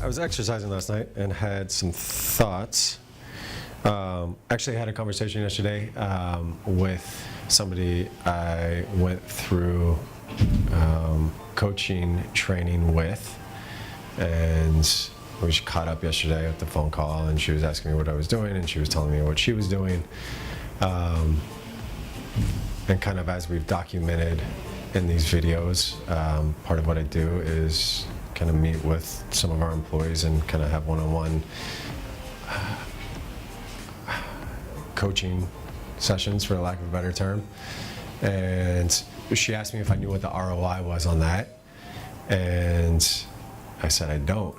I was exercising last night and had some thoughts. Actually, I had a conversation yesterday with somebody I went through coaching training with, and we caught up yesterday with the phone call, and she was asking me what I was doing, and she was telling me what she was doing. And kind of as we've documented in these videos, part of what I do is kind of meet with some of our employees and kind of have one-on-one coaching sessions, for lack of a better term. And she asked me if I knew what the ROI was on that, and I said I don't,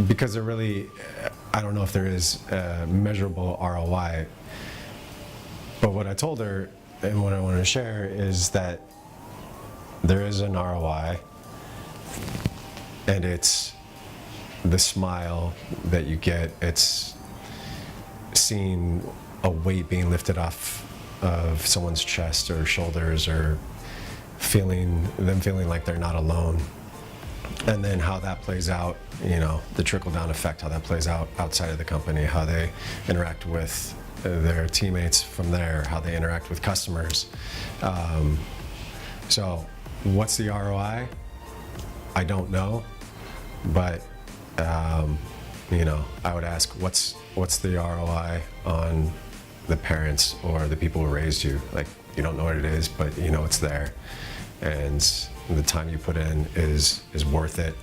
because I don't know if there is a measurable ROI. But what I told her and what I wanted to share is that there is an ROI, and it's the smile that you get. It's seeing a weight being lifted off of someone's chest or shoulders, or feeling like they're not alone. And then how that plays out, the trickle-down effect, how that plays out outside of the company, how they interact with their teammates from there, how they interact with customers. So what's the ROI? I don't know, but I would ask, what's the ROI on the parents or the people who raised you? Like, you don't know what it is, but you know it's there, and the time you put in is worth it,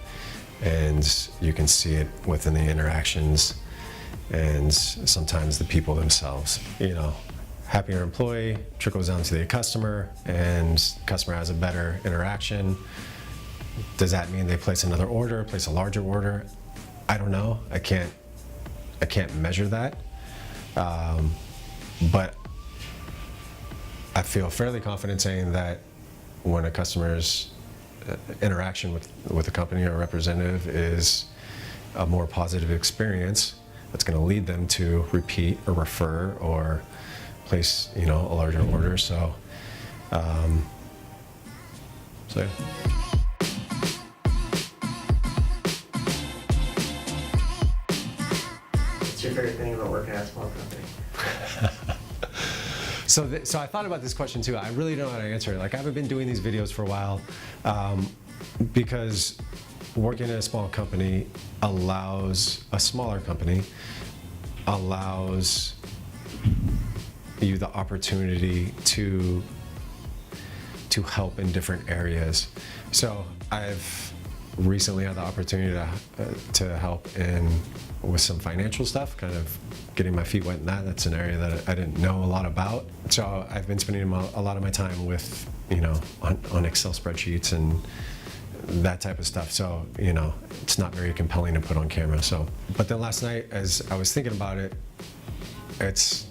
and you can see it within the interactions and sometimes the people themselves. Happier employee trickles down to the customer, and customer has a better interaction. Does that mean they place another order, place a larger order? I don't know. I can't measure that. But I feel fairly confident saying that when a customer's interaction with a company or a representative is a more positive experience, that's going to lead them to repeat or refer or place, a larger order. So yeah. What's your favorite thing about working at a small company? So I thought about this question too. I really don't know how to answer it. Like, I haven't been doing these videos for a while because working at a small company allows you the opportunity to help in different areas. So I've recently had the opportunity to help with some financial stuff, kind of getting my feet wet in that. That's an area that I didn't know a lot about. So I've been spending a lot of my time with, on Excel spreadsheets and that type of stuff. So, it's not very compelling to put on camera. So, but then last night, as I was thinking about it, it's,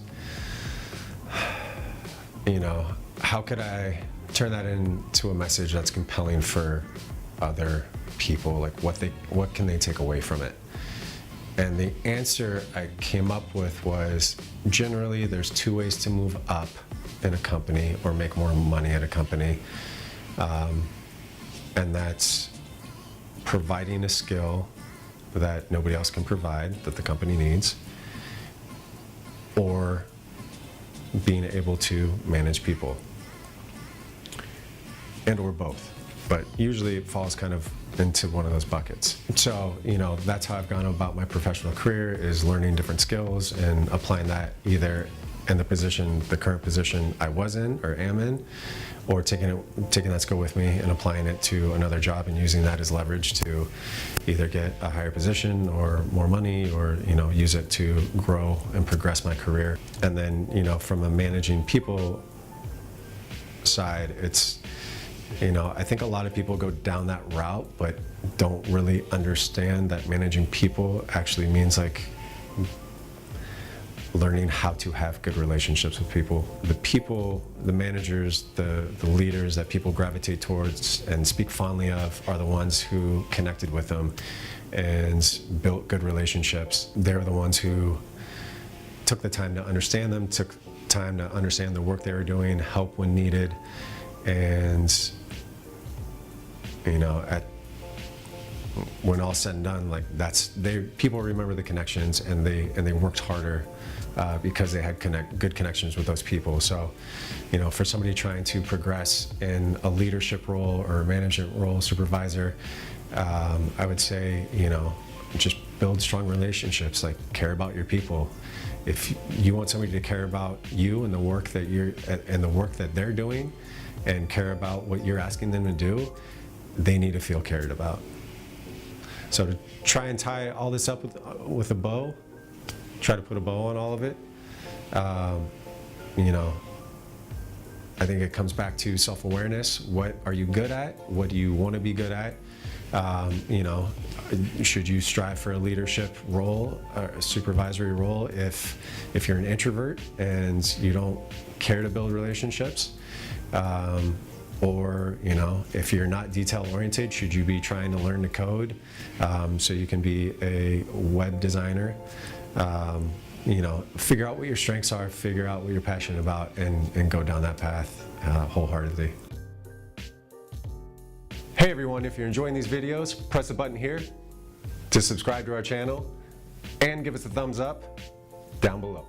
how could I turn that into a message that's compelling for other people? Like, what can they take away from it? And the answer I came up with was, generally there's two ways to move up in a company or make more money at a company. And that's providing a skill that nobody else can provide, that the company needs, or being able to manage people, and or both. But usually it falls kind of into one of those buckets. So, that's how I've gone about my professional career, is learning different skills and applying that either in the current position I was in or am in, or taking that skill with me and applying it to another job and using that as leverage to either get a higher position or more money, or use it to grow and progress my career. And then from a managing people side, it's I think a lot of people go down that route but don't really understand that managing people actually means like learning how to have good relationships with people. The managers, the leaders that people gravitate towards and speak fondly of are the ones who connected with them and built good relationships. They're the ones who took the time to understand them, took time to understand the work they were doing, help when needed, and when all's said and done, like people remember the connections, and they worked harder because they had good connections with those people. So, for somebody trying to progress in a leadership role or a management role, supervisor, I would say, just build strong relationships. Like, care about your people. If you want somebody to care about you and the work that they're doing, and care about what you're asking them to do, they need to feel cared about. So to try and tie all this up with a bow, try to put a bow on all of it, I think it comes back to self-awareness. What are you good at? What do you want to be good at? Should you strive for a leadership role, a supervisory role, if you're an introvert and you don't care to build relationships? Or, if you're not detail oriented, should you be trying to learn to code so you can be a web designer? Figure out what your strengths are, figure out what you're passionate about, and go down that path wholeheartedly. Hey everyone, if you're enjoying these videos, press the button here to subscribe to our channel and give us a thumbs up down below.